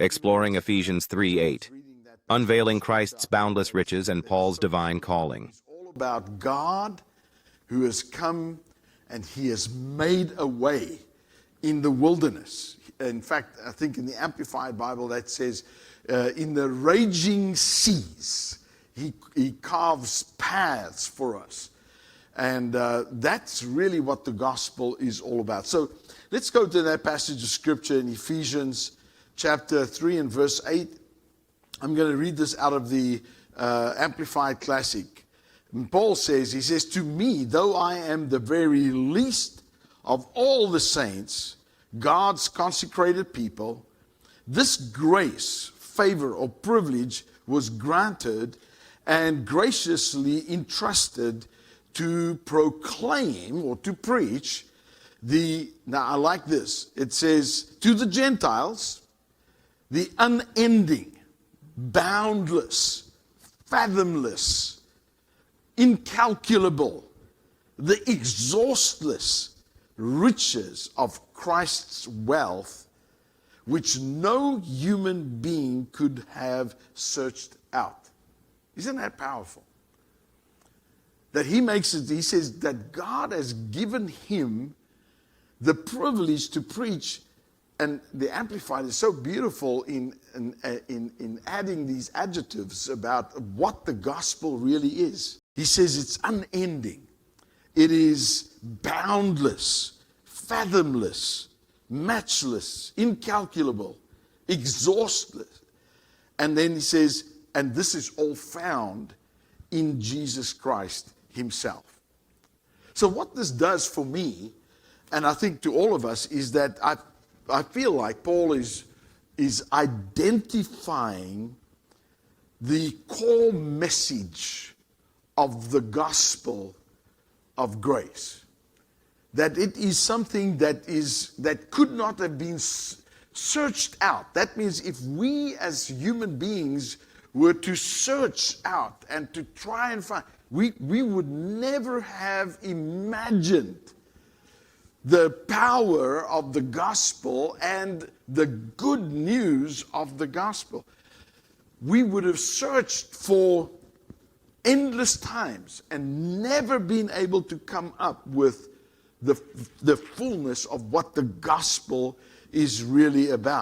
Exploring Ephesians 3:8. Unveiling Christ's boundless riches and Paul's divine calling. It's all about God who has come and he has made a way in the wilderness. In fact, I think in the Amplified Bible that says, in the raging seas, he carves paths for us. And that's really what the gospel is all about. So let's go to that passage of scripture in Ephesians chapter 3 and verse 8. I'm going to read this out of the Amplified Classic. And Paul says, he says, "To me, though I am the very least of all the saints, God's consecrated people, this grace, favor, or privilege was granted and graciously entrusted to proclaim or to preach now I like this, it says, to the Gentiles, the unending, boundless, fathomless, incalculable, the exhaustless riches of Christ's wealth, which no human being could have searched out." Isn't that powerful? That he makes it, he says that God has given him the privilege to preach. And the Amplified is so beautiful in adding these adjectives about what the gospel really is. He says it's unending. It is boundless, fathomless, matchless, incalculable, exhaustless. And then he says, and this is all found in Jesus Christ himself. So what this does for me, and I think to all of us, is that I feel like Paul is identifying the core message of the gospel of grace. That it is something that could not have been searched out. That means if we as human beings were to search out and to try and find, we would never have imagined the power of the gospel and the good news of the gospel. We would have searched for endless times and never been able to come up with the fullness of what the gospel is really about.